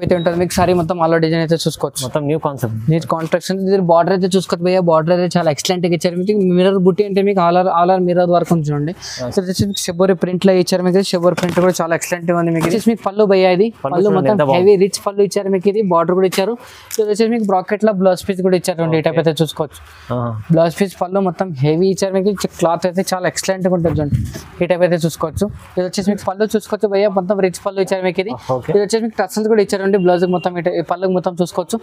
అయితే ఉంటుంది మీకు సారీ మొత్తం ఆల్ డిజైన్ అయితే చూసుకోవచ్చు. మొత్తం new concept, new contraction. Border అయితే చూసుకోవచ్చు భయ్యా, బార్డర్ అయితే చాలా ఎక్సలెంట్ గా ఇచ్చారు. మీకు మిర్రర్ బుట్టి అంటే మీకు ఆల్ మిర్రర్ వర్క్ ఉంది చూడండి. సో మీకు షెబోరి ప్రింట్ లో ఇచ్చారు. మీకు షెబోరి ప్రింట్ కూడా చాలా ఎక్సలెంట్ గా ఉంది. మీకు మీకు పళ్ళు భయ్యా, ఇది పళ్ళు మొత్తం హెవీ రిచ్ పళ్ళు ఇచ్చారు. మీకు ఇది బార్డర్ కూడా ఇచ్చారు. సో వచ్చేసి మీకు బ్రాకెట్ లో బ్లౌజ్ పీస్ కూడా ఇచ్చారు. ఈ టైప్ అయితే చూసుకోవచ్చు. బ్లౌజ్ పీస్ పళ్ళు మొత్తం హెవీ ఇచ్చారు. మీకు క్లాత్ అయితే చాలా ఎక్సలెంట్ గా ఉంటుంది చూడండి. ఈ టైప్ అయితే చూసుకోవచ్చు. ఇది వచ్చేసి మీకు పళ్ళు చూసుకోవచ్చు భయ్యా, మొత్తం రిచ్ పళ్ళు ఇచ్చారు. మీకు ఇది వచ్చేసి మీకు టసల్స్ కూడా ఇచ్చారండి. బ్లౌజ్ మొత్తం పళ్ళకు మొత్తం చూసుకోవచ్చు.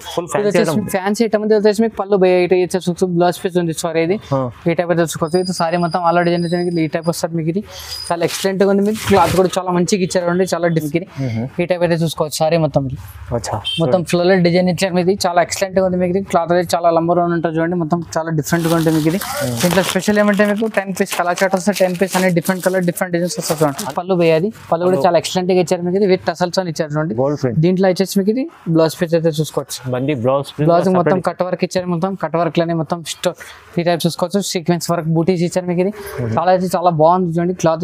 ఫ్యాన్సీ ఐటమ్ వచ్చేసి మీకు పళ్ళు బ్లౌజ్ పీస్ ఉంది. సారీ ఇది ఈ టైప్ అయితే చూసుకోవచ్చు. ఇది సారీ మొత్తం ఆల్ డిజైన్ ఈ టైప్ వస్తుంది. మీకు ఇది చాలా ఎక్సలెంట్ గా ఉంది. మీకు క్లాత్ కూడా చాలా మంచిగా ఇచ్చారండి, చాలా డిఫికల్ ఈ టైప్ అయితే చూసుకోవచ్చు. సారీ మొత్తం మొత్తం ఫ్లోరల్ డిజైన్ ఇచ్చారు. మీది చాలా ఎక్సలెంట్ గా ఉంది. మీకు క్లాత్ అయితే చాలా లంబర్ ఉంటుంది చూడండి. మొత్తం చాలా డిఫరెంట్ గా ఉంటుంది. మీకు ఇది దీంట్లో స్పెషల్ ఏమంటే మీకు 10 పీస్ కలర్ చార్ట్ వస్తే 10 పీస్ అనే డిఫరెంట్ కలర్ డిఫరెంట్ డిజైన్స్ వస్తుంది. పళ్ళు వేయాలి, పళ్ళు కూడా చాలా ఎక్సలెంట్ గా ఇచ్చారు. మీకు ఇది విత్ టసల్స్ అని ఇచ్చారు చూడండి. దీంట్లో వచ్చేసి మీకు ఇది బ్లౌజ్ పీస్ అయితే చూసుకోవచ్చు. బ్లౌజ్ మొత్తం కట్ వర్క్ ఇచ్చారు. మొత్తం కట్ వర్క్ లోనే మొత్తం ఈ టైప్ చూసుకోవచ్చు. సీక్వెన్స్ వర్క్ బూటీస్ ఇచ్చారు. మీకు ఇది చాలా అయితే చాలా బాగుంది చూడండి. Cloth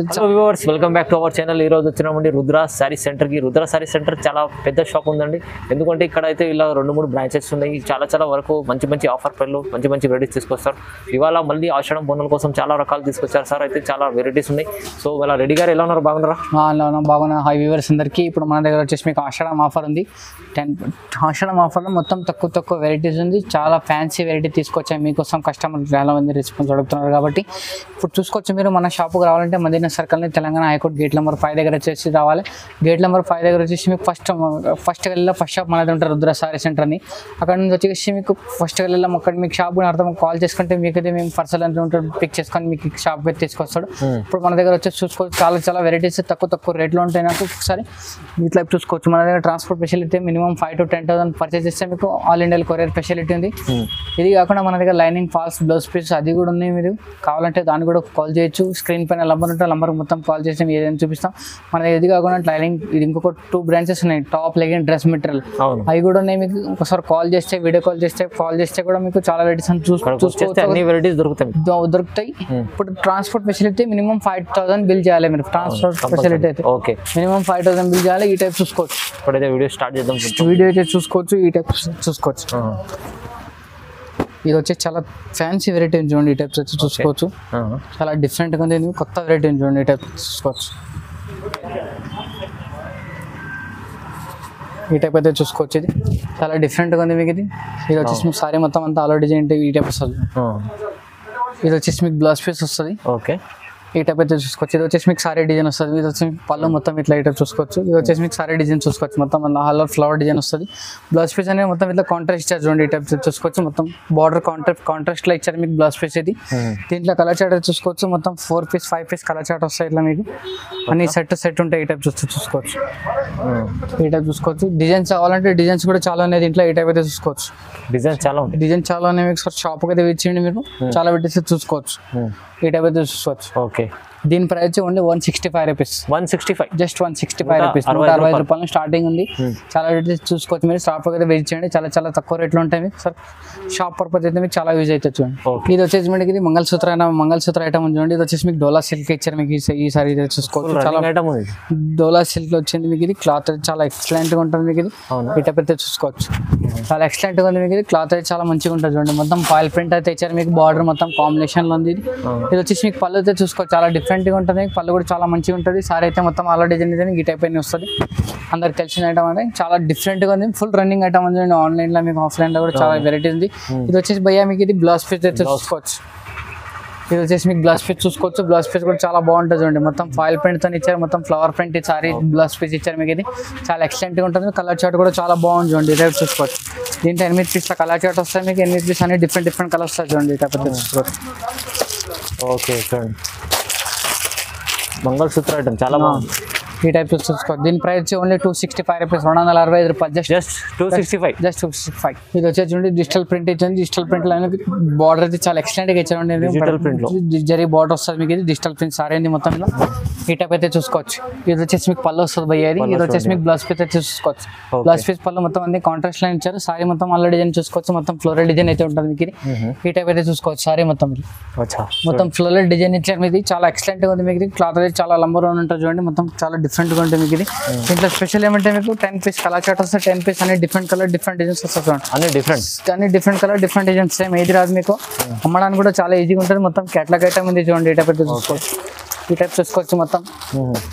welcome back to our channel. ఈ రోజు వచ్చినామండి రుద్ర సారీ సెంటర్ కి. రుద్ర సారీ సెంటర్ చాలా పెద్ద షాప్ ఉందండి. ఎందుకంటే ఇక్కడ అయితే ఇలా 2-3 బ్రాంచెస్ ఉన్నాయి. చాలా వరకు మంచి ఆఫర్ పర్లు మంచి వెరైటీస్ తీసుకొస్తారు. ఇవాళ మళ్ళీ ఆషాఢం బోనాల కోసం చాలా రకాలు తీసుకొచ్చారు సార్. అయితే చాలా వెరైటీస్ ఉన్నాయి. సో ఇలా రెడీ గారు ఎలా ఉన్నారు? బాగున్నారా? బాగున్నా. హై వ్యూవర్స్ అందరికీ ఇప్పుడు మన దగ్గర వచ్చేసి మీకు ఆషాఢం ఆఫర్ ఉంది. ఆషాఢం ఆఫర్లో మొత్తం తక్కువ వెరైటీస్ ఉంది. చాలా ఫ్యాన్సీ వెరైటీ తీసుకొచ్చాయి మీకోసం. కస్టమర్ చాలా మంది రెస్పాన్స్ అడుగుతున్నారు కాబట్టి ఇప్పుడు చూసుకోవచ్చు. మీరు మన షాప్కి రావాలంటే మదీనా సర్కిల్ని తెలంగాణ హైకోర్టు గేట్ నెంబర్ 5 దగ్గర వచ్చేసి రావాలి. గేట్ నెంబర్ 5 దగ్గర వచ్చేసి మీకు ఫస్ట్ వెళ్ళి ఫస్ట్ షాప్ మన దగ్గర ఉంటారు రుద్ర సారీ సెంటర్ అని. అక్కడ నుంచి వచ్చేసి మీకు ఫస్ట్ వెళ్ళాం. అక్కడ మీకు షాప్ కూడా అర్థం కాల్ చేసుకుంటే మీకు అయితే మేము పర్సనల్ ఎంత ఉంటాడు పిక్ చేసుకొని మీకు షాప్ అయితే తీసుకొస్తాడు. ఇప్పుడు మన దగ్గర వచ్చేసి చూసుకోవచ్చు. చాలా వెరైటీస్ తక్కువ రేట్లో ఉంటాయి. నాకు ఒకసారి ఇట్లా చూసుకోవచ్చు. మన దగ్గర transport facility minimum 5 to 10,000 purchase చేస్తే మీకు ఆల్ ఇండియా కొరియర్ ఫెసిలిటీ ఉంది. ఇది కాకుండా మన దగ్గర లైనింగ్ ఫాల్స్ బ్లౌజ్ పీస్ అది కూడా ఉన్నాయి. మీరు కావాలంటే దాన్ని కూడా కాల్ చేయొచ్చు. స్క్రీన్ పైన నంబర్ ఉంటే నంబర్ మొత్తం కాల్ చేసి మేము ఏదైనా చూపిస్తాం. మన దగ్గర ఇది కాకుండా లైనింగ్ ఇది ఇంకొక 2 బ్రాంచెస్ ఉన్నాయి. టాప్ లెగిన్ డ్రెస్ మెటీరియల్ అవి కూడా ఉన్నాయి. మీకు ఒకసారి కాల్ చేస్తే వీడియో కాల్ చేస్తే కూడా మీకు చాలా వెరైటీస్ చూసుకోవచ్చు. అన్ని వెరైటీస్ దొరుకుతాయి. ఇప్పుడు ట్రాన్స్పోర్ట్ ఫెసిలిటీ మినిమం 5,000 బిల్ చేయాలి. మీరు ట్రాన్స్పోర్ట్ ఫెసిలిటీ అయితే మినిమం 5,000 బిల్ చేయాలి. ఈ టైప్ చూసుకోవచ్చు. ఇప్పుడైతే వీడియో స్టార్ట్ చేద్దాం. వీడియో అయితే చూసుకోవచ్చు. ఈ టైప్ చూసుకోవచ్చు. ఇది వచ్చి చాలా ఫ్యాన్సీ వెరైటీ చూడండి. ఈ టైప్స్ వచ్చి చూసుకోవచ్చు. చాలా డిఫరెంట్గా ఉంది. కొత్త వెరైటీ చూడండి. ఈ టైప్ చూసుకోవచ్చు. ఈ టైప్ అయితే చూసుకోవచ్చు. ఇది చాలా డిఫరెంట్గా ఉంది. మీకు ఇది వచ్చేసి మీకు సారీ మొత్తం అంతా ఆల్ డిజైన్ ఈ టైప్ వస్తుంది. ఇది వచ్చేసి మీకు బ్లౌజ్ పీస్ వస్తుంది. ఓకే. ఈ టైప్ అయితే చూసుకోవచ్చు. ఇది వచ్చేసి మీకు సారీ డిజైన్ వస్తుంది. ఇది వచ్చి పళ్ళు మొత్తం ఇట్లా ఈ టైప్ చూసుకోవచ్చు. ఇది వచ్చేసి మీకు సారీ డిజైన్ చూసుకోవచ్చు. మొత్తం హాల్ ఫ్లవర్ డిజైన్ వస్తుంది. బ్లౌజ్ పీస్ అనేది మొత్తం ఇట్లా కాంట్రాస్ట్ ఇచ్చారు చూడండి. ఈ టైప్ చూసుకోవచ్చు. మొత్తం బార్డర్ కాంట్రాస్ట్ లో ఇచ్చారు మీకు బ్లౌజ్ పీస్. ఇది దీంట్లో కలర్ చార్ట్ చూసుకోవచ్చు. మొత్తం 4 పీస్ 5 పీస్ కలర్ చార్ట్ వస్తాయి. ఇట్లా మీకు అన్ని సెట్ ఉంటాయి. ఈ టైప్ చూసుకోవచ్చు. ఈ టైప్ చూసుకోవచ్చు. డిజైన్స్ కావాలంటే డిజైన్స్ కూడా చాలా ఉన్నాయి దీంట్లో. ఈ టైప్ అయితే చూసుకోవచ్చు. డిజైన్ చాలా ఉన్నాయి. మీకు షాప్కి అయితే విచ్చేయండి. మీరు చాలా పెట్టేసి చూసుకోవచ్చు. ఈ టైప్ అయితే చూసుకోవచ్చు. ఓకే. దీని price only 165 rupees. 165 just 165 rupees. 165 రూపాయలు స్టార్టింగ్ ఉంది. చాలా రేట్ చూసుకోవచ్చు. మీరు షాప్ అయితే విజిట్ చేయండి. చాలా తక్కువ రేట్లో ఉంటాయి. మీకు సార్ షాప్ పర్పస్ అయితే మీకు చాలా యూజ్ అవుతుంది చూడండి. ఇది వచ్చేసి మీకు ఇది మంగళసూత్ర ఐటమ్ ఉంది చూడండి. ఇది వచ్చేసి మీకు డోలా సిల్క్ ఇచ్చారు. మీకు ఈసారి ఇది చూసుకోవచ్చు. చాలా డోలా సిల్క్ వచ్చింది. మీకు ఇది క్లాత్ చాలా ఎక్సలెంట్ గా ఉంటుంది. మీకు ఇది ఈ టైప్ అయితే చూసుకోవచ్చు. చాలా ఎక్సలెంట్ గా ఉంది. మీకు ఇది క్లాత్ అయితే చాలా మంచిగా ఉంటుంది చూడండి. మొత్తం ఫాయిల్ ప్రింట్ అయితే ఇచ్చారు. మీకు బార్డర్ మొత్తం కాంబినేషన్ లో ఉంది. ఇది వచ్చేసి మీకు పళ్ళు అయితే చూసుకోవచ్చు. చాలా డిఫరెంట్గా ఉంటుంది. పళ్ళు కూడా చాలా మంచిగా ఉంటుంది. సారీ అయితే మొత్తం ఆల్ డిజైన్ ఈ టైప్ అయినా వస్తుంది. అందరికి తెలిసిన ఐటమ్ అంటే చాలా డిఫరెంట్గా ఉంది. ఫుల్ రన్నింగ్ ఐటమ్ ఉంది. ఆన్లైన్ లో మీకు ఆఫ్లైన్ లో కూడా చాలా వెరైటీ ఉంది. ఇది వచ్చేసి భయ్యా మీకు ఇది బ్లౌజ్ పీస్ అయితే చూసుకోవచ్చు. ఇది వచ్చేసి మీకు బ్లౌజ్ పీస్ చూసుకోవచ్చు. బ్లౌజ్ పీస్ కూడా చాలా బాగుంటుంది చూడండి. మొత్తం ఫాయిల్ ప్రింట్ తో ఇచ్చారు. మొత్తం flower print sari blouse piece ఇచ్చారు. మీకు ఇది చాలా ఎక్సలెంట్ గా ఉంటుంది. కలర్ చార్ట్ కూడా చాలా బాగుంది చూడండి. ఈ టైప్ చూసుకోవచ్చు. దీంట్లో 8 పీస్ కలర్ చార్ట్ వస్తాయి. మీకు 8 పీస్ అన్ని డిఫరెంట్ కలర్స్ వస్తాయి చూడండి. ఈ టైప్ అయితే చూసుకోవచ్చు. ఓకే. చూడండి మంగళసూత్ర ఐటమ్ చాలా బాగుంది. ఈ టైప్ చూసుకోవచ్చు. దీని ప్రైస్ ఓన్లీ 265 రూపీస్. 265 రూపాయలు. జస్ట్ 265. ఇది వచ్చేసి చూడండి డిజిటల్ ప్రింట్ ఇచ్చింది. డిజిటల్ ప్రింట్ లో బార్డర్ అయితే చాలా ఎక్సలెంట్ గా ఇచ్చారండి. డిజిటల్ ప్రింట్ లో జరీ బార్డర్ వస్తుంది. మీకు ఇది డిజిటల్ ప్రింట్ సారీ అయింది మొత్తం ఇలా. ఈ టైప్ అయితే చూసుకోవచ్చు. ఇది వచ్చేసి మీకు పళ్ళు వస్తుంది భయ్యా. ఇది వచ్చేసి మీకు బ్లౌజ్ పీస్ అయితే చూసుకోవచ్చు. బ్లౌజ్ పీస్ పళ్ళు మొత్తం అన్ని కాంట్రాస్ట్ లైన్ ఇచ్చారు. సారీ మొత్తం ఆల్ డిజైన్ చూసుకోవచ్చు. మొత్తం ఫ్లోరల్ డిజైన్ అయితే ఉంటుంది. మీకు ఈ టైప్ అయితే చూసుకోవచ్చు. సారీ మొత్తం ఫ్లోరల్ డిజైన్ ఇచ్చారు. మీది చాలా ఎక్సలెంట్ గా ఉంది. మీకు క్లాత్ అయితే చాలా లంబర్ ఉంటుంది చూడండి. మొత్తం చాలా డిఫరెంట్ గా ఉంటుంది మీకు ఇది. దీంట్లో స్పెషల్ ఏమంటే మీకు 10 పీస్ కలర్ చార్ట్ వస్తాయి. 10 పీస్ అన్ని డిఫరెంట్ కలర్ డిఫరెంట్ డిజైన్స్ వస్తాయి. అన్ని different colour different designs same ఏది రాదు మీకు. అమ్మడానికి కూడా చాలా ఈజీగా ఉంటుంది. మొత్తం కేటలాగ్ ఐటమ్ ఉంది చూడండి. ఈ టైప్ చూసుకోవచ్చు. ఈ టైప్ చూసుకోవచ్చు. మొత్తం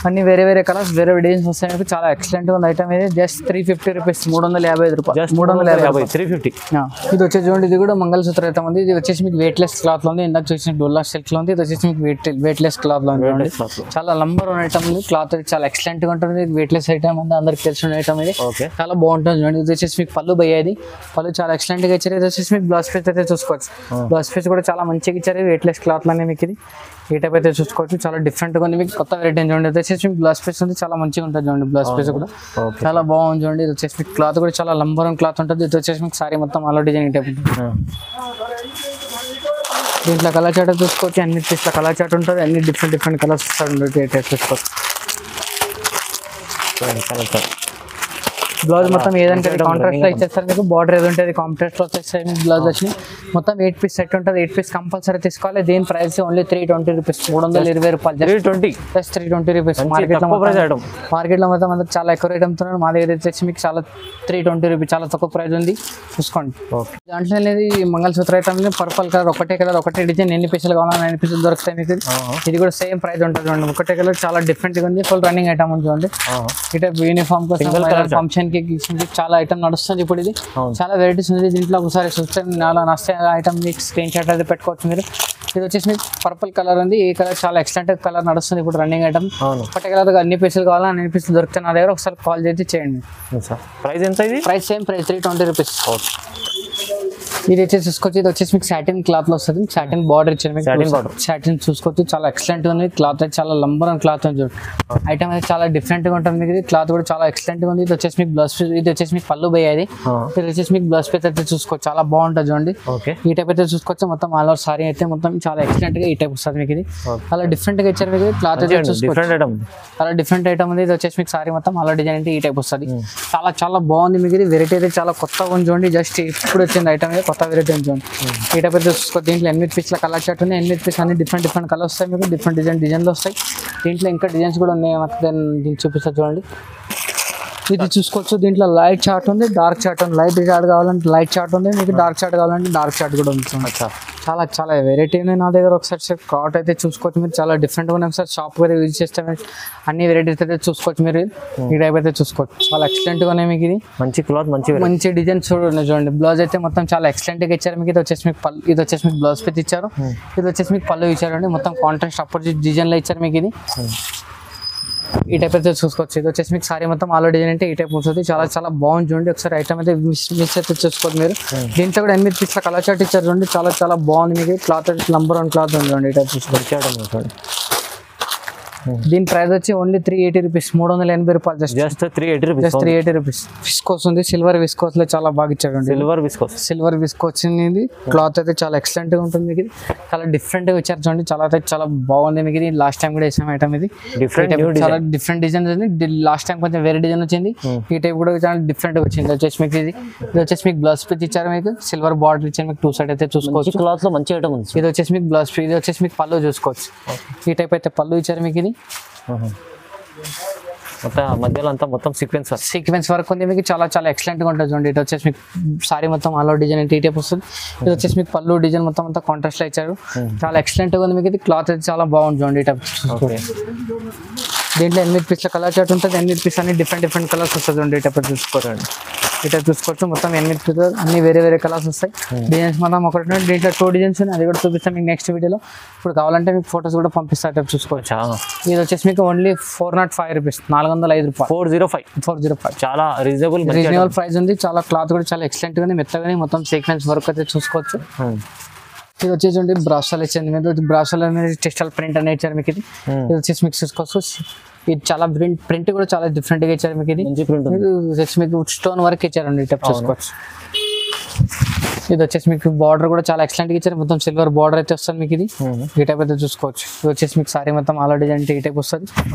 అన్ని వేరే వేరే కలర్స్ వేరే డిజైన్స్ వస్తాయి మీకు. చాలా ఎక్సలెంట్ గా ఉంది ఐటమ్ ఇది. జస్ట్ 350 రూపీస్, 355 రూపాయలు, 350, 350. ఇది వచ్చేసి చూడండి. ఇది కూడా మంగళసూత్ర ఐటమ్ ఉంది. ఇది వచ్చేసి మీకు వెయిట్ లెస్ క్లాత్ లో ఉంది. ఇందాక చూసిన డోలా సిల్క్ లో ఉంది. ఇది వచ్చేసి మీకు వెయిట్ లెస్ క్లాత్ లో ఉంది. చాలా నంబర్ వన్ ఐటమ్ ఉంది. క్లాత్ చాలా ఎక్సలెంట్ గా ఉంటుంది. వెయిట్ లెస్ ఐటమ్ ఉంది. అందరికి తెలిసిన ఐటమ్ ఇది. చాలా బాగుంటుంది చూడండి. ఇది వచ్చేసి మీకు పళ్ళు బయ్యేది. పళ్ళు చాలా ఎక్సలెంట్ గా ఇచ్చారు. ఇది వచ్చేసి మీకు బ్లౌజ్ పీస్ అయితే చూసుకోవచ్చు. బ్లౌజ్ పీస్ కూడా చాలా మంచిగా ఇచ్చారు. వెయిట్ లెస్ క్లాత్ లోనే మీకు ఇది. ఈ టైప్ అయితే చూసుకోవచ్చు. చాలా డిఫరెంట్ గా ఉంది. మీకు కొత్త వెరైటీ చూడండి. ఇది వచ్చేసి మీకు బ్లౌజ్ పీస్ ఉంది. చాలా మంచిగా ఉంటుంది చూడండి. బ్లౌజ్ పీస్ కూడా చాలా బాగుంది చూడండి. ఇది వచ్చేసి మీకు క్లాత్ కూడా చాలా నంబర్ వన్ క్లాత్ ఉంటుంది. ఇది వచ్చేసి మీకు సారీ మొత్తం అలా డిజైన్ ఈ టైప్ ఉంటుంది. దీంట్లో కలర్ చార్ట్ చూసుకోవచ్చు. అన్ని పీస్ల కలర్ చార్ట్ ఉంటుంది. అన్ని డిఫరెంట్ కలర్స్ చూసుకోవచ్చు. బ్లౌజ్ మొత్తం ఏదంటే కాంట్రాస్ట్ లో ఇచ్చేస్తారు మీకు. బార్డర్ ఏది ఉంటుంది కాంట్రాస్ట్ లో వచ్చేస్తాయి మీకు. బ్లౌజ్ వచ్చి మొత్తం 8 పీస్ సెట్ ఉంటుంది. 8 పీస్ కంపల్సరీ తీసుకోవాలి. దీని ప్రైస్ ఓన్లీ 320 రూపీస్, 320 రూపాయలు. 320 రూపీస్. మార్కెట్ లో మొత్తం అందరూ చాలా ఎక్కువ రేట్ అమ్ముతున్నారు. మా దగ్గర వచ్చేసి మీకు చాలా 320 రూపీస్, చాలా తక్కువ ప్రైస్ ఉంది. చూసుకోండి. దాంట్లో అనేది మంగళసూత్ర ఐటమ్ పర్పుల్ కలర్, ఒకటే డిజైన్. ఎన్ని పీసులు కావాలన్నా 9 పీసులు దొరుకుతాయి మీకు. ఇది కూడా సేమ్ ప్రైస్ ఉంటుంది చూడండి. ఒకటే కలర్ చాలా డిఫరెంట్ గా ఉంది. ఫుల్ రన్నింగ్ ఐటమ్ ఉంది చూడండి. ఇటే యూనిఫామ్ కోసం ఫంక్షన్ చాలా ఐటమ్ నడుస్తుంది ఇప్పుడు. ఇది చాలా వెరైటీస్ ఉంది. దీంట్లో ఒకసారి చూస్తే నచ్చే ఐటమ్ మీకు స్క్రీన్ షాట్ అయితే పెట్టుకోవచ్చు మీరు. ఇది వచ్చేసి మీకు పర్పుల్ కలర్ ఉంది. ఈ కలర్ చాలా ఎక్సలెంట్ కలర్ నడుస్తుంది ఇప్పుడు రన్నింగ్ ఐటమ్. ఒకటే కలర్ అన్ని పీసులు కావాలా, అన్ని పీసులు దొరుకుతాయి నా దగ్గర. ఒకసారి కాల్ చేసి చేయండి. ప్రైస్ ఎంత? ఇది ప్రైస్ సేమ్ ప్రైస్ 320 రూపీస్. ఇది వచ్చేసి చూసుకోవచ్చు. ఇది వచ్చేసి మీకు సాటిన్ క్లాత్ లో వస్తుంది. సాటిన్ బార్డర్ ఇచ్చారు మీకు. సాటిన్ చూసుకోవచ్చు. చాలా ఎక్సలెంట్ ఉంది. క్లాత్ అయితే చాలా నంబర్ వన్ క్లాత్ ఉంది. ఐటమ్ అయితే చాలా డిఫరెంట్ గా ఉంటుంది మీకు. క్లాత్ కూడా చాలా ఎక్సలెంట్ గా ఉంది. ఇది వచ్చేసి మీకు బ్లౌజ్ పీస్. ఇది వచ్చేసి మీకు పళ్ళు బయ్యేది. ఇది వచ్చేసి మీకు బ్లౌజ్ పీస్ అయితే చూసుకోవచ్చు. చాలా బాగుంటుంది చూడండి. ఈ టైప్ అయితే చూసుకోవచ్చు. మొత్తం ఆల్ ఓవర్ సారీ అయితే మొత్తం చాలా ఎక్సలెంట్ గా ఈ టైప్ వస్తుంది మీకు. ఇది చాలా డిఫరెంట్ గా ఇచ్చారు మీకు. క్లాత్ అయితే చూసుకోవచ్చు. చాలా డిఫరెంట్ ఐటమ్ ఉంది. ఇది వచ్చేసి మీకు సారీ మొత్తం అలా డిజైన్ అంటే ఈ టైప్ వస్తుంది. చాలా బాగుంది మీకు. ఇది వెరైటీ అయితే చాలా కొత్తగా ఉంది చూడండి. జస్ట్ ఇప్పుడు వచ్చింది ఐటమ్ అయితే కొత్త వెరైటీ ఉంది చూడండి. ఈ టైప్ అయితే చూసుకోవచ్చు. దీంట్లో 8 పీస్ల కలర్ చార్ట్ ఉంది. 8 పీస్ అన్ని డిఫరెంట్ కలర్స్ వస్తాయి మీకు. డిఫరెంట్ డిజైన్లు వస్తాయి. దీంట్లో ఇంకా డిజైన్స్ కూడా ఉన్నాయి. దీన్ని చూపిస్తా చూడండి. ఇది చూసుకోవచ్చు. దీంట్లో లైట్ చార్ట్ ఉంది, డార్క్ చార్ట్ ఉంది. లైట్ చార్ట్ కావాలంటే లైట్ చార్ట్ ఉంది మీకు. డార్క్ చార్ట్ కావాలంటే డార్క్ చార్ట్ కూడా ఉంది. చాలా వెరైటీ ఉన్నాయి నా దగ్గర. ఒకసారి కార్ట్ అయితే చూసుకోవచ్చు మీరు. చాలా డిఫరెంట్ గా ఉన్నాయి. ఒకసారి షాప్ అయితే విజిట్ చేస్తే అన్ని వెరైటీస్ అయితే చూసుకోవచ్చు మీరు. ఈ టైప్ అయితే చూసుకోవచ్చు. చాలా ఎక్సలెంట్ గా ఉన్నాయి మీకు. ఇది మంచి క్లాత్, మంచి డిజైన్స్ చూడండి. బ్లౌజ్ అయితే మొత్తం చాలా ఎక్సలెంట్ గా ఇచ్చారు మీకు. ఇది వచ్చేసి మీకు పళ్ళు, ఇది వచ్చేసి మీకు బ్లౌజ్ పీస్ ఇచ్చారు. ఇది వచ్చేసి మీకు పళ్ళు ఇచ్చారండి. మొత్తం కాంట్రాస్ట్ అపోజిట్ డిజైన్ లో ఇచ్చారు మీకు. ఇది ఈ టైప్ అయితే చూసుకోవచ్చు. ఇది వచ్చేసి మీకు సారీ మొత్తం ఆల్ డిజైన్ అంటే ఈ టైప్ ఉంటుంది. చాలా బాగుంది చూడండి. ఒకసారి ఐటమ్ అయితే మిక్స్ అయితే చూసుకోవచ్చు మీరు. దీంట్లో కూడా 8 పీస్ల కలర్ చార్ట్ ఇచ్చారు చూడండి. చాలా బాగుంది మీకు. క్లాత్ అయితే నంబర్ వన్ క్లాత్ ఉంది చూడండి. ఈ టైప్ చూసుకోవచ్చు. దీని ప్రైస్ వచ్చి ఓన్లీ 380 రూపీస్, 380 రూపాయలు. Just 380 rupees. విస్కోస్ ఉంది. సిల్వర్ విస్కోస్ లో చాలా బాగా ఇచ్చాడు. సిల్వర్ విస్కోస్ ఇది. క్లాత్ అయితే చాలా ఎక్సలెంట్ గా ఉంటుంది మీకు. చాలా డిఫరెంట్ గా ఇచ్చారు చూడండి. చాలా బాగుంది మీకు. ఇది లాస్ట్ టైం కూడా వేసాం ఐటమ్. ఇది చాలా డిఫరెంట్ డిజైన్ ఉంది. లాస్ట్ టైం కొంచెం వేరే డిజైన్ వచ్చింది. ఈ టైప్ కూడా చాలా డిఫరెంట్ గా వచ్చింది. వచ్చేసి మీకు ఇది వచ్చేసి మీకు బ్లౌజ్ పీస్ ఇచ్చారు మీకు. సిల్వర్ బార్డర్ ఇచ్చారు మీకు. 2 సైడ్ అయితే చూసుకోవచ్చు. క్లాత్ లో మంచి ఐటమ్ ఉంది. ఇది వచ్చేసి మీకు బ్లౌజ్ పీస్. ఇది వచ్చేసి మీకు పళ్ళు చూసుకోవచ్చు. ఈ టైప్ అయితే పళ్ళు ఇచ్చారు మీకు. ఇది మధ్యలో అంతా మొత్తం సీక్వెన్స్ వర్క్ ఉంది మీకు. చాలా ఎక్సలెంట్ గా ఉంటుంది చూడండి. ఇది వచ్చేసి మీకు సారీ మొత్తం ఆల్ ఓవర్ డిజైన్ అంటే ఈ టైప్ వస్తుంది. ఇది వచ్చేసి మీకు పళ్ళు డిజైన్ మొత్తం అంతా కాంట్రాస్ట్ లో ఇచ్చారు. చాలా ఎక్సలెంట్ గా ఉంది మీకు. ఇది క్లాత్ అయితే చాలా బాగుంది చూడండి. ఈ టైప్ దీంట్లో 8 పీస్ల కలర్ చార్ట్ ఉంటుంది. 8 పీస్ అన్ని డిఫరెంట్ కలర్స్ వస్తుంది చూడండి. ఈ టైప్ చూసుకోండి. ఈ టైప్ చూసుకోవచ్చు. మొత్తం 8 పీస్ అన్ని వేరే కలర్స్ వస్తాయి. డిజైన్స్ మొత్తం ఒకటి. దీంట్లో 2 డిజైన్స్ ఉన్నాయి. అది కూడా చూపిస్తాను మీకు నెక్స్ట్ వీడియోలో. ఇప్పుడు కావాలంటే మీకు ఫోటోస్ కూడా పంపిస్తా. టైప్ చూసుకోవచ్చు. ఇది వచ్చేసి మీకు ఓన్లీ 405 రూపీస్, 405 రూపాయలు. 405 చాలా రీజనబుల్ ప్రైస్ ఉంది. చాలా క్లాత్ కూడా చాలా ఎక్సలెంట్ గా మెత్తగానే మొత్తం సీక్వెన్స్ వర్క్ అయితే చూసుకోవచ్చు. ఇది వచ్చేసి బ్రాసోల్ ఇచ్చింది మీకు. బ్రాసోల్ అనేది టెక్స్టైల్ ప్రింట్ అనేది ఇచ్చారు మీకు. ఇది వచ్చేసి మీకు చూసుకోవచ్చు. ఇది చాలా ప్రింట్ కూడా చాలా డిఫరెంట్ గా ఇచ్చారు మీకు. ఇది వచ్చేసి మీకు స్టోన్ వర్క్ ఇచ్చారండి. ఈ టైప్ చూసుకోవచ్చు. ఇది వచ్చేసి మీకు బార్డర్ కూడా చాలా ఎక్సలెంట్ గా ఇచ్చారు, మొత్తం సిల్వర్ బార్డర్ అయితే వస్తుంది మీకు. ఇది ఈ టైప్ అయితే చూసుకోవచ్చు. ఇది వచ్చేసి మీకు సారీ మొత్తం ఆల్రెడీ అంటే ఈ టైప్ వస్తుంది.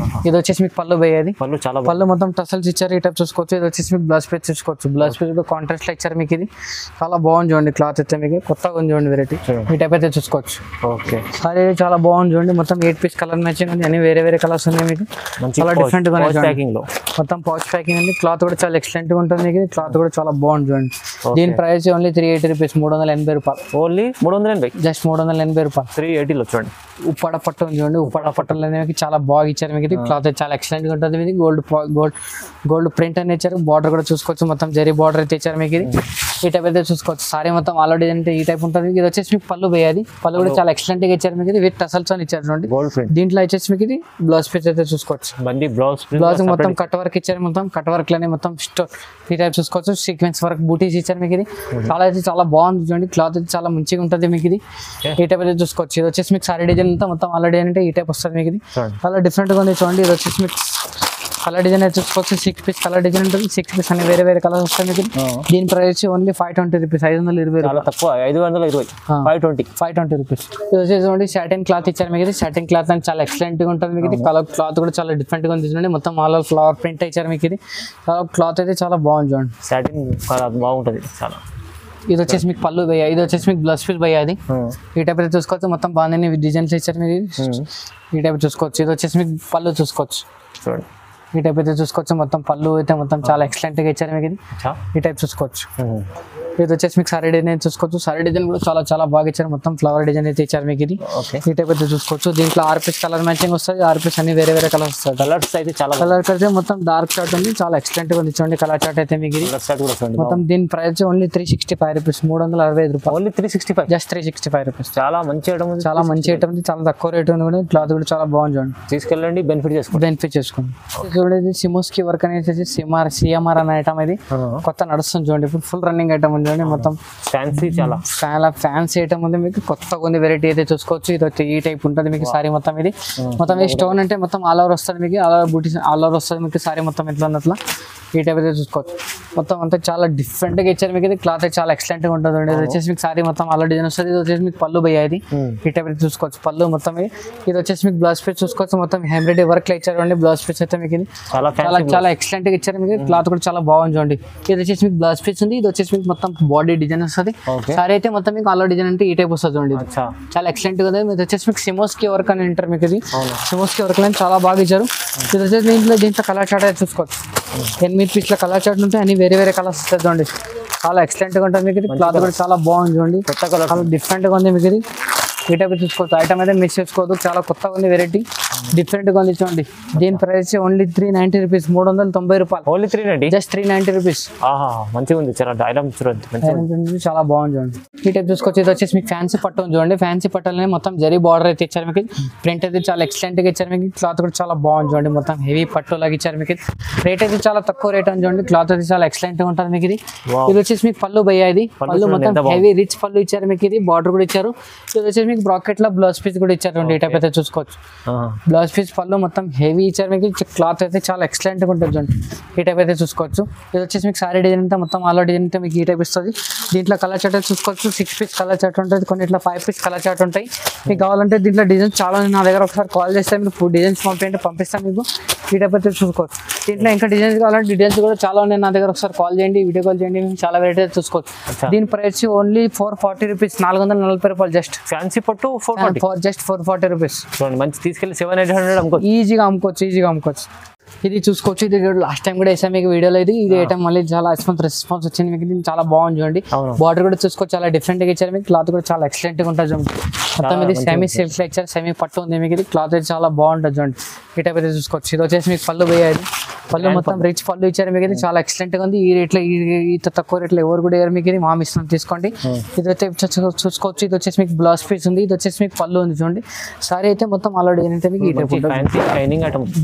ఇది వచ్చేసి మీకు పళ్ళు పోయేది, పళ్ళు మొత్తం టసల్స్ ఇచ్చారు, ఈ టైప్ చూసుకోవచ్చు. ఇది వచ్చేసి మీకు బ్లౌజ్ పీస్ చూసుకోవచ్చు, బ్లౌజ్ పీస్ కాంట్రాస్ట్ లో ఇచ్చారు మీకు. ఇది చాలా బాగుంది చూడండి, క్లాత్ అయితే మీకు కొత్తగా ఉంది చూడండి, వెరైటీ ఈ టైప్ అయితే చూసుకోవచ్చు. ఓకే, సారీ చాలా బాగుంది చూడండి, మొత్తం 8 పీస్ కలర్ మ్యాచింగ్ ఉంది, అన్ని వేరే వేరే కలర్స్ ఉన్నాయి మీకు. చాలా డిఫరెంట్ గా మొత్తం పౌచ్ ప్యాకింగ్ ఉంది. క్లాత్ కూడా చాలా ఎక్సలెంట్ గా ఉంటుంది మీకు. క్లాత్ కూడా చాలా బాగుంది చూడండి. దీని ప్రైస్ ఓన్లీ 380 రూపీస్, 380 రూపాయలు. ఓన్లీ 380, జస్ట్ 380 రూపాయలు. 380 చూడండి. ఉప్పాడ పట్టు ఉంది చూడండి, ఉప్పాడ పట్టులో మీకు చాలా బాగా ఇచ్చారు మీకు. క్లాత్ చాలా ఎక్సలెంట్ గా ఉంటుంది మీకు. గోల్డ్ ప్రింట్ అని ఇచ్చారు, బార్డర్ కూడా చూసుకోవచ్చు, మొత్తం జరీ బార్డర్ అయితే ఇచ్చారు మీకు. ఇది ఈ టైప్ అయితే చూసుకోవచ్చు. సారీ మొత్తం ఆల్రెడీ అంటే ఈ టైప్ ఉంటుంది. ఇది వచ్చేసి మీకు పళ్ళు పోయేది, పళ్ళు కూడా చాలా ఎక్సలెంట్ గా ఇచ్చారు మీకు. విత్ టసల్స్ అని ఇచ్చారు చూడండి. దీంట్లో వచ్చేసి మీకు ఇది బ్లౌజ్ పీస్ అయితే చూసుకోవచ్చు. బ్లౌజ్ మొత్తం కట్ వర్క్ ఇచ్చారు, మొత్తం కట్ వర్క్ లోనే మొత్తం ఈ టైప్ చూసుకోవచ్చు. సీక్వెన్స్ వర్క్ బూటీస్ ఇచ్చారు మీకు. ఇది చాలా అయితే చాలా బాగుంది చూడండి, క్లాత్ అయితే చాలా మంచిగా ఉంటుంది మీకు. ఇది ఈ టైప్ అయితే చూసుకోవచ్చు. ఇది వచ్చేసి మీకు సారీ డిజైన్ అంతా మొత్తం ఆల్రెడీ అంటే ఈ టైప్ వస్తుంది మీకు. ఇది చాలా డిఫరెంట్ గా ఉంది చూడండి. ఇది వచ్చేసి మీకు కలర్ డిజైన్ అయితే చూసుకోవచ్చు. 6 పీస్ కలర్ డిజైన్ ఉంటుంది. 6 పీస్ అనే వేరే వేరే కలర్స్ వస్తాయి మీకు. దీని ప్రైస్ ఓన్లీ 520 రూపీస్, 520 తక్కువ, 520, 520 రూపీస్. ఇది వచ్చేసి సాటిన్ క్లాత్ ఇచ్చారు మీకు. సాటిన్ క్లాత్ అని చాలా ఎక్సలెంట్ గా ఉంటుంది మీకు. కలర్ క్లాత్ కూడా చాలా డిఫరెంట్ గా ఉంది చూడండి, మొత్తం ఆల్ ఓవర్ ఫ్లవర్ ప్రింట్ ఇచ్చారు మీకు. ఇది క్లాత్ అయితే చాలా బాగుంది చూడండి, సాటిన్ బాగుంటుంది చాలా. ఇది వచ్చేసి మీకు పళ్ళు భయ్యా, ఇది వచ్చేసి మీకు బ్లౌజ్ పీస్ భయ్యా. అది ఈ టైప్ అయితే చూసుకోవచ్చు, మొత్తం బాగానే డిజైన్స్ ఇచ్చారు మీకు. ఈ టైప్ చూసుకోవచ్చు. ఇది వచ్చేసి మీకు పళ్ళు చూసుకోవచ్చు చూడండి. ఈ టైప్ అయితే చూసుకోవచ్చు, మొత్తం పళ్ళు అయితే మొత్తం చాలా ఎక్సలెంట్ గా ఇచ్చారు మీకు. ఇది ఈ టైప్ చూసుకోవచ్చు. ఇది వచ్చేసి మీకు సారీ డిజైన్ చూసుకోవచ్చు. సారీ డిజైన్ కూడా చాలా చాలా బాగా ఇచ్చారు, మొత్తం ఫ్లవర్ డిజైన్ అయితే ఇచ్చారు మీకు. ఇది ఈ టైప్ అయితే చూసుకోవచ్చు. దీంట్లో 6 పీస్ కలర్ మ్యాచింగ్ వస్తుంది, 6 పీస్ అన్ని వేరే వేరే కలర్స్ వస్తాయి. కలర్స్ అయితే చాలా కలర్ అయితే మొత్తం డార్క్ చార్ట్ ఉంది, చాలా ఎక్సలెంట్ గా ఉంది చూడండి కలర్ చార్ట్ అయితే మీకు. మొత్తం దీని ప్రైస్ ఓన్లీ 365 రూపీస్, 365 రూపాయలు. Only 365, just 365 rupees. చాలా మంచి ఐటమ్, చాలా మంచి ఐటమ్, చాలా తక్కువ రేట్ ఉంది కూడా. క్లాత్ కూడా చాలా బాగుంది చూడండి, తీసుకెళ్ళండి, బెనిఫిట్ చేసుకోండి. చూడండి సిమోస్కి వర్క్ అనేది సిఎంఆర్ అనే ఐటమ్. ఇది కొత్త నడుస్తుంది చూడండి, ఇప్పుడు ఫుల్ రన్నింగ్ ఐటమ్ ఉంది చూడండి, మొత్తం ఫ్యాన్సీ, చాలా ఫ్యాన్సీ ఐటమ్ ఉంది మీకు. కొత్తగా ఉంది వెరైటీ అయితే చూసుకోవచ్చు. ఇది వచ్చి ఈ టైప్ ఉంటుంది మీకు సారీ మొత్తం. ఇది మొత్తం ఈ స్టోన్ అంటే మొత్తం ఆల్ ఓవర్ వస్తుంది మీకు, ఆల్ ఓవర్ బూటీస్ ఆల్ ఓవర్ వస్తుంది మీకు సారీ మొత్తం ఎట్లా ఉన్నట్లా. ఈ టైప్ అయితే చూసుకోవచ్చు. మొత్తం అంతా చాలా డిఫరెంట్ గా ఇచ్చారు మీకు. ఇది క్లాత్ అయితే చాలా ఎక్సలెంట్ గా ఉంటుంది. ఇది వచ్చేసి మీకు సారీ మొత్తం ఆల్ డిజైన్ వస్తుంది. ఇది వచ్చేసి మీకు పళ్ళు భయ్యా. ఇది ఈ టైప్ అయితే చూసుకోవచ్చు, పళ్ళు మొత్తం. ఇది వచ్చేసి మీకు బ్లౌజ్ పీస్ చూసుకోవచ్చు, మొత్తం ఎంబ్రాయిడరీ వర్క్ లో ఇచ్చారు బ్లౌజ్ పీస్ అయితే మీకు. ఇది చాలా ఎక్సలెంట్ గా ఇచ్చారు మీకు. క్లాత్ కూడా చాలా బాగుంది చూడండి. ఇది వచ్చేసి మీకు బ్లౌజ్ పీస్ ఉంది. ఇది వచ్చేసి మీకు మొత్తం బాడీ డిజైన్ వస్తుంది. సారీ అయితే మొత్తం మీకు ఆల్ డిజైన్ అంటే ఈ టైప్ వస్తుంది చూడండి. చాలా ఎక్సలెంట్ గా ఉంది. ఇది వచ్చేసి మీకు సిమోస్కి వర్క్ అని అంటారు మీకు. ఇది సిమోస్కి వర్క్ అని చాలా బాగా ఇచ్చారు. ఇది వచ్చేసి దీంట్లో కలర్ చార్ట్ అయితే చూసుకోవచ్చు. 8 పీస్ల కలర్ చార్ట్ ఉంటాయి, అన్ని వేరే వేరే కలర్స్ వస్తాయి చూడండి. చాలా ఎక్సలెంట్ గా ఉంటుంది మీకు. ఇది క్లాత్ కూడా చాలా బాగుంది చూడండి, కొత్త కలర్, చాలా డిఫరెంట్ గా ఉంది మీకు. ఇది ఈ టైప్ చూసుకోవచ్చు. ఐటమ్ అయితే మిస్ చేసుకోవద్దు, చాలా కొత్తగా ఉంది, వెరైటీ డిఫరెంట్ గా ఉంది చూడండి. దీని ప్రైస్ ఓన్లీ 390 రూపీస్, 390 రూపాయలు. Only 390, just 390 rupees. మంచిగా ఉంది, చాలా బాగుంది చూడండి. ఈ టైప్ చూసుకోవచ్చు. ఇది వచ్చేసి మీకు ఫ్యాన్సీ పట్టు ఉంది చూడండి. ఫ్యాన్సీ పట్టులోనే మొత్తం జరీ బార్డర్ అయితే ఇచ్చారు మీకు. ప్రింట్ అయితే చాలా ఎక్సలెంట్ గా ఇచ్చారు మీకు. క్లాత్ కూడా చాలా బాగుంది చూడండి, మొత్తం హెవీ పట్టు లాగా ఇచ్చారు మీకు. రేట్ అయితే చాలా తక్కువ రేట్ అని చూడండి. క్లాత్ అయితే చాలా ఎక్సలెంట్ గా ఉంటుంది మీకు. ఇది వచ్చేసి మీకు పళ్ళు భయ్యా. ఇది పళ్ళు మొత్తం హెవీ రిచ్ పళ్ళు ఇచ్చారు మీకు. ఇది బార్డర్ కూడా ఇచ్చారు. ఇది వచ్చేసి మీకు బ్రాకెట్ లో బ్లౌజ్ పీస్ కూడా ఇచ్చారు. ఈ టైప్ అయితే చూసుకోవచ్చు. బ్లౌజ్ పీస్ పళ్ళు మొత్తం హెవీ ఇచ్చారు మీకు. క్లాత్ అయితే చాలా ఎక్సలెంట్ గా ఉంటుంది చూడండి. ఈ టైప్ అయితే చూసుకోవచ్చు. ఇది వచ్చేసి మీకు సారీ డిజైన్ అంతా మొత్తం ఆల్ డిజైన్ అయితే మీకు ఈ టైప్ ఇస్తుంది. దీంట్లో కలర్ చార్ట్ అయితే చూసుకోవచ్చు. 6 పీస్ కలర్ చార్ట్ ఉంటుంది, కొన్ని ఇట్లా 5 పీస్ కలర్ చార్ట్ ఉంటాయి. మీకు కావాలంటే దీంట్లో డిజైన్స్ చాలా నా దగ్గర ఒకసారి కాల్ చేస్తే మీకు డిజైన్స్ పంపిస్తాను మీకు. ఈ టైప్ అయితే చూసుకోవచ్చు. దీంట్లో ఇంకా డిజైన్స్ కావాలంటే డీటెయిల్స్ కూడా చాలా ఉన్నాయి నా దగ్గర, ఒకసారి కాల్ చేయండి, వీడియో కాల్ చేయండి, మీకు చాలా వెరైటీ చూసుకోవచ్చు. దీని ప్రైస్ ఓన్లీ 440 రూపీస్, 440 రూపాయలు. జస్ట్ ఫ్యాన్సీ పట్టు 440, జస్ట్ 440 రూపీస్. మంచి తీసుకెళ్ళి 700-800 అమ్ముకోవచ్చు, ఈజీగా అమ్ముకోవచ్చు. ఇది చూసుకోవచ్చు. ఇది లాస్ట్ టైం కూడా వేసాం మీకు వీడియోలో. ఇది ఐటమ్ మళ్ళీ చాలా రెస్పాన్స్ వచ్చింది మీకు. ఇది చాలా బాగుంది చూడండి. బార్డర్ కూడా చూసుకోవచ్చు, చాలా డిఫరెంట్ గా ఇచ్చారు మీకు. క్లాత్ కూడా చాలా ఎక్సలెంట్ గా ఉంటుంది చూడండి. మొత్తం ఇది సెమీ సిల్క్ ఇచ్చారు, సెమీ పట్టు ఉంది మీకు. ఇది క్లాత్ అయితే చాలా బాగుంటుంది చూడండి. ఈ టైప్ అయితే చూసుకోవచ్చు. ఇది వచ్చేసి మీకు పళ్ళు పోయేది, పళ్ళు మొత్తం రిచ్ పళ్ళు ఇచ్చారు మీకు. ఇది చాలా ఎక్సలెంట్ గా ఉంది. ఈ రేట్లో ఇంత తక్కువ రేట్లో ఎవరు కూడా ఎవరు మీకు. ఇది మా ఇష్టం, తీసుకోండి. ఇది అయితే చూసుకోవచ్చు. ఇది వచ్చేసి మీకు బ్లౌజ్ పీస్ ఉంది. ఇది వచ్చేసి మీకు పళ్ళు ఉంది చూడండి. సారీ అయితే మొత్తం ఆల్రెడీ ఏంటంటే మీకు ఈ టైప్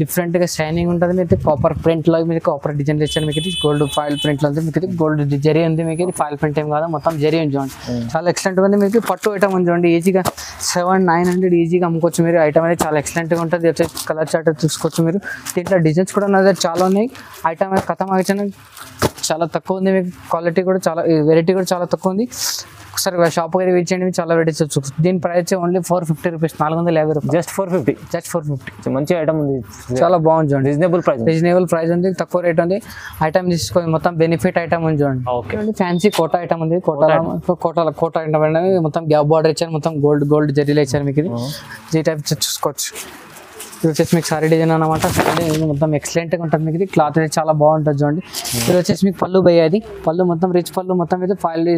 డిఫరెంట్ గా షైనింగ్ ఉంటుంది మీకు. కాపర్ ప్రింట్ లో మీకు కాపర్ డిజైన్ ఇచ్చారు మీకు. ఇది గోల్డ్ ఫాయిల్ ప్రింట్ లో ఉంది మీకు. ఇది గోల్డ్ జరీ ఉంది మీకు. ఇది ఫాయిల్ ప్రింట్ ఏం కాదు, మొత్తం జరీ ఉంది చూడండి. చాలా ఎక్సలెంట్ గా ఉంది మీకు. పట్టు ఐటమ్ ఉంది చూడండి. ఈజీగా 700-900 ఈజీగా అమ్ముకోవచ్చు మీరు. ఐటమ్ అయితే చాలా ఎక్సలెంట్ గా ఉంటుంది. వచ్చేసి కలర్ చార్ట్ చూసుకోవచ్చు మీరు. దీంట్లో డిజైన్స్ కూడా నా దగ్గర చాలా ఉన్నాయి. ఐటమ్ కథ చాలా తక్కువ ఉంది మీకు. క్వాలిటీ కూడా చాలా, వెరైటీ కూడా చాలా తక్కువ ఉంది. ఒకసారి షాప్ అయితే విజిట్ చేయండి, చాలా వెరైటీస్ చూసుకోవచ్చు. దీని ప్రైస్ ఓన్లీ 450 రూపీస్, 450 రూపాయలు. జస్ట్ 450. జస్ట్ 450. మంచి ఐటమ్ ఉంది, చాలా బాగుంది చూడండి. రీజనబుల్ ప్రైస్ ఉంది, తక్కువ రేట్ ఉంది. ఐటమ్ తీసుకోండి, మొత్తం బెనిఫిట్ ఐటమ్ ఉంది చూడండి. ఓకే. ఫ్యాన్సీ కోటా ఐటమ్ ఉంది. కోటా ఐటమ్ అనేది మొత్తం గ్యాప్ బార్డర్ ఇచ్చారు, మొత్తం గోల్డ్ జరీలో ఇచ్చారు మీకు. ఇది ఈ టైప్ చూసుకోవచ్చు. ఇది వచ్చేసి మీకు సారీ డిజైన్ అనమాట. సారీ డిజైన్ మొత్తం ఎక్సలెంట్గా ఉంటుంది మీకు. ఇది క్లాత్ అయితే చాలా బాగుంటుంది చూడండి. ఇది వచ్చేసి మీకు పళ్ళు పోయేది, పళ్ళు మొత్తం రిచ్ పళ్ళు, మొత్తం ఇది ఫైల్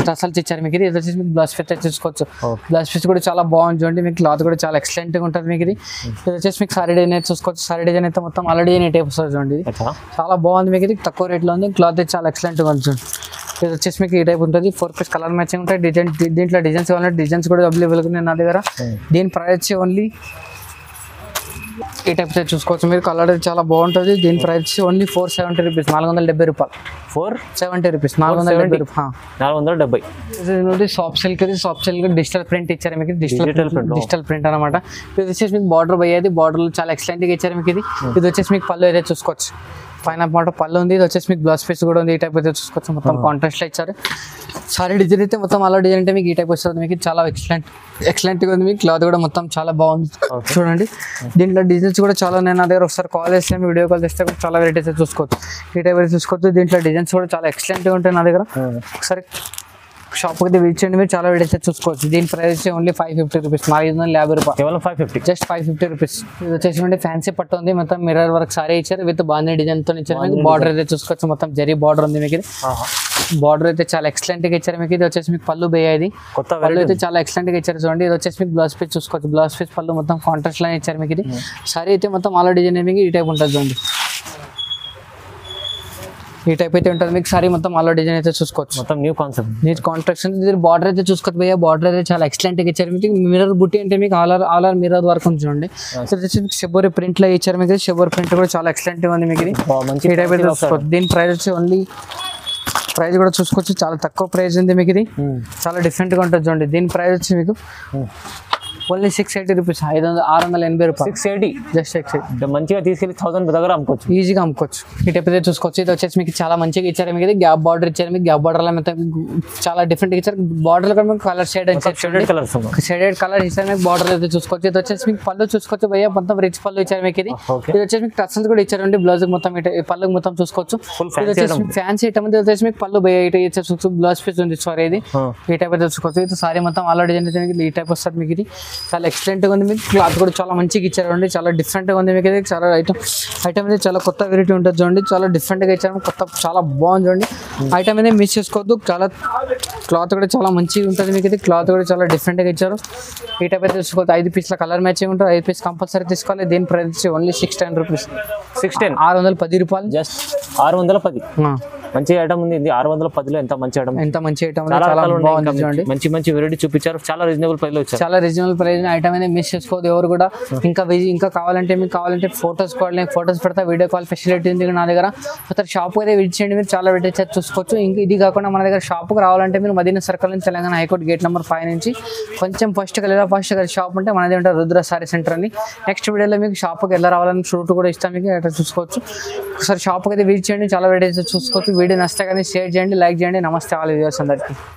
టసల్స్ ఇచ్చారు మీకు. ఇది వచ్చేసి మీకు బ్లౌజ్ పీస్ చూసుకోవచ్చు. బ్లౌజ్ పీస్ కూడా చాలా బాగుంది చూడండి. మీకు క్లాత్ కూడా చాలా ఎక్సలెంట్గా ఉంటుంది మీకు. ఇది వచ్చేసి మీకు సారీ డిజైన్ అయితే చూసుకోవచ్చు. సారీ డిజైన్ అయితే మొత్తం ఆల్ డిజైన్ టైప్ వస్తుంది చూడండి. చాలా బాగుంది మీకు. ఇది తక్కువ రేట్లో ఉంది, క్లాత్ అయితే చాలా ఎక్సలెంట్గా ఉంది చూడండి. ఇది వచ్చేసి మీకు ఈ టైప్ ఉంటుంది. 4 పీస్ కలర్ మ్యాచింగ్ ఉంటాయి. దీంట్లో డిజైన్స్ కావాలంటే డిజైన్స్ కూడా అవైలబుల్గా ఉన్నాయి నా దగ్గర. దీని ప్రైస్ ఓన్లీ ఈ టైప్ చూసుకోవచ్చు మీరు. కలర్ చాలా బాగుంటుంది. దీని ప్రైస్ ఓన్లీ 470 రూపీస్, 470 రూపాయలు. 470 రూపీస్, 470 రూపాయలు. 470. Soft silk. ఇది సాఫ్ట్ సిల్క్ డిజిటల్ ప్రింట్ ఇచ్చారు మీకు. డిజిటల్ ప్రింట్ అనమాట. ఇది వచ్చేసి మీకు బార్డర్ పోయేది, బార్డర్ చాలా ఎక్సలెంట్గా ఇచ్చారు మీకు. ఇది వచ్చేసి మీకు పళ్ళు అయితే చూసుకోవచ్చు. పైన మాట పళ్ళు ఉంది. ఇది వచ్చేసి మీకు బ్లౌజ్ పీస్ కూడా ఉంది. ఈ టైప్ అయితే చూసుకోవచ్చు. మొత్తం కాంట్రాస్ట్ లో ఇచ్చారు. సారీ డిజైన్ అయితే మొత్తం అలా డిజైన్ అంటే మీకు ఈ టైప్ వస్తుంది మీకు. చాలా ఎక్సలెంట్గా ఉంది మీకు. క్లాత్ కూడా మొత్తం చాలా బాగుంది చూడండి. దీంట్లో డిజైన్స్ కూడా చాలా ఉన్నాయి నా దగ్గర. ఒకసారి కాల్ చేస్తే వీడియో కాల్ చేస్తే కూడా చాలా వెరైటీస్ చూసుకోవచ్చు. ఈ టైప్ అయితే చూసుకోవచ్చు. దీంట్లో డిజైన్స్ కూడా చాలా ఎక్సలెంట్గా ఉంటాయి నా దగ్గర. ఒకసారి షాప్కి అయితే విజిట్ చేయండి మీరు, చాలా వెరైటీస్ చూసుకోవచ్చు. దీని ప్రైస్ ఓన్లీ 550 రూపీస్, 450 రూపాయలు. కేవలం 550. Just 550 rupees. ఇది వచ్చేసి ఫ్యాన్సీ పట్టు ఉంది, మొత్తం మిర్రర్ వర్క్ సారీ ఇచ్చారు విత్ బాంధీ డిజైన్ తో ఇచ్చారు మీకు. బార్డర్ అయితే చూసుకోవచ్చు, మొత్తం జరీ బార్డర్ ఉంది మీకు. బార్డర్ అయితే చాలా ఎక్సలెంట్ గా ఇచ్చారు మీకు. ఇది వచ్చేసి మీకు పళ్ళు బేయది, పళ్ళు అయితే చాలా ఎక్సలెంట్ గా ఇచ్చారు చూడండి. ఇది వచ్చేసి మీకు బ్లౌజ్ పీస్ చూసుకోవచ్చు. బ్లౌజ్ పీస్ పళ్ళు మొత్తం కాంట్రాస్ట్ లైన్ ఇచ్చారు మీకు. ఇది సారీ అయితే మొత్తం ఆల్ డిజైన్ మీకు ఈ టైప్ ఉంటుంది చూడండి. ఈ టైప్ అయితే ఉంటుంది మీకు. సారీ మొత్తం ఆల్ డిజైన్ అయితే చూసుకోవచ్చు. మొత్తం new concept, new contraction. Border అయితే చూసుకోవచ్చు భయ్యా. బార్డర్ అయితే చాలా ఎక్సలెంట్ గా ఇచ్చారు మీకు. మిర్రర్ బుట్టి అంటే మీకు ఆల్ ఆర్ మిర్రర్ వర్క్ ఉంది చూడండి. మీకు షెబోరి ప్రింట్ లో ఇచ్చారు మీకు. షెబోరి ప్రింట్ కూడా చాలా ఎక్సలెంట్ గా ఉంది మీకు. ఈ టైప్ అయితే చూసుకోవచ్చు. దీని ప్రైస్ వచ్చి ఓన్లీ ప్రైస్ కూడా చూసుకోవచ్చు, చాలా తక్కువ ప్రైస్ ఉంది మీకు. ఇది చాలా డిఫరెంట్ గా ఉంటుంది చూడండి. దీని ప్రైస్ వచ్చి మీకు ఓన్లీ 680 రూపీస్, 680 రూపాయలు. 680 జస్ట్ 680. మంచిగా తీసుకెళ్ళి 1000 దగ్గర అమ్ముకోవచ్చు, ఈజీగా అమ్ముకోవచ్చు. ఈ టైప్ అయితే చూసుకోవచ్చు. ఇది వచ్చేసి మీకు చాలా మంచిగా ఇచ్చారు మీకు. గ్యాప్ బార్డర్ ఇచ్చారు మీకు. గ్యాప్ బార్డర్ లో చాలా డిఫరెంట్ ఇచ్చారు. బార్డర్ కూడా మీకు కలర్ షేడ్ షేడెడ్ కలర్ ఇచ్చారు మీకు. బార్డర్ అయితే చూసుకోవచ్చు. ఇది వచ్చేసి మీకు పళ్ళు చూసుకోవచ్చు భయ్యా, మొత్తం రిచ్ పళ్ళు ఇచ్చారు మీకు. ఇది వచ్చేసి మీకు టసల్స్ కూడా ఇచ్చారండి. బ్లౌజ్ మొత్తం పళ్ళు మొత్తం చూసుకోవచ్చు. ఇది వచ్చేసి ఫ్యాన్సీ ఐటమ్. ఇది వచ్చేసి మీకు పళ్ళు భయ్యా ఇటు ఇచ్చారు చూసుకోవచ్చు. బ్లౌజ్ పీస్ ఉంది సారీ. ఇది ఈ టైప్ అయితే చూసుకోవచ్చు. ఇది సారీ మొత్తం ఆల్ డిజైన్ అయితే ఈ టైప్ వస్తుంది మీకు. ఇది చాలా ఎక్సలెంట్ గా ఉంది మీకు. క్లాత్ కూడా చాలా మంచిగా ఇచ్చారండి, చాలా డిఫరెంట్ గా ఉంది మీకు. ఇది చాలా ఐటమ్ అయితే చాలా కొత్త వెరైటీ ఉంటుంది చూడండి. చాలా డిఫరెంట్ గా ఇచ్చారు, కొత్త చాలా బాగుంది చూడండి. ఐటమ్ అయితే మిస్ చేసుకోవద్దు. చాలా క్లాత్ కూడా చాలా మంచిగా ఉంటుంది మీకు. ఇది క్లాత్ కూడా చాలా డిఫరెంట్ గా ఇచ్చారు. ఈ టైప్ అయితే తీసుకోవచ్చు. 5 పీస్ల కలర్ మ్యాచింగ్ ఉంటుంది. 5 పీస్ కంపల్సరీ తీసుకోవాలి. దీని ప్రైస్ ఓన్లీ 610 రూపీస్, 610 రూపాయలు. జస్ట్ 610. మంచి ఐటమ్ ఉంది. 610లో ఎంత మంచి ఐటమ్, ఎంత మంచి ఐటమ్, చాలా బాగుంది చూడండి. మంచి మంచి వెరైటీ చూపించారు. చాలా రీజనబుల్ ప్రైస్ లో వచ్చారు. చాలా రీజనబుల్ ప్రైస్. ఐటమ్ అనేది మిస్ చేసుకోవద్దు ఎవరు కూడా. ఇంకా కావాలంటే మీకు కావాలంటే ఫోటోస్ పెడతా. వీడియో కాల్ ఫెసిలిటీ ఉంది నా దగ్గర. ఒకసారి షాప్ అయితే విజిట్ చేయండి మీరు, చాలా వెరైటీస్ చూసుకోవచ్చు. ఇంకా ఇది కాకుండా మన దగ్గర షాప్కి రావాలంటే మీరు మదీనా సర్కిల్ నుంచి తెలంగాణ హైకోర్టు గేట్ నెంబర్ 5 నుంచి కొంచెం ఫస్ట్ షాప్ ఉంటే మనది ఉంటుంది రుద్ర సారీ సెంటర్ అని. నెక్స్ట్ వీడియోలో మీకు షాప్కి ఎలా రావాలని షూట్ కూడా ఇస్తాం మీకు, అట్లా చూసుకోవచ్చు. ఒకసారి షాప్కి అయితే విజిట్ చేయండి, చాలా వెరైటీస్ చూసుకోవచ్చు. వీడియో నచ్చితే కానీ షేర్ చేయండి, లైక్ చేయండి. నమస్తే ఆల్ వ్యూవర్స్ అందరికీ.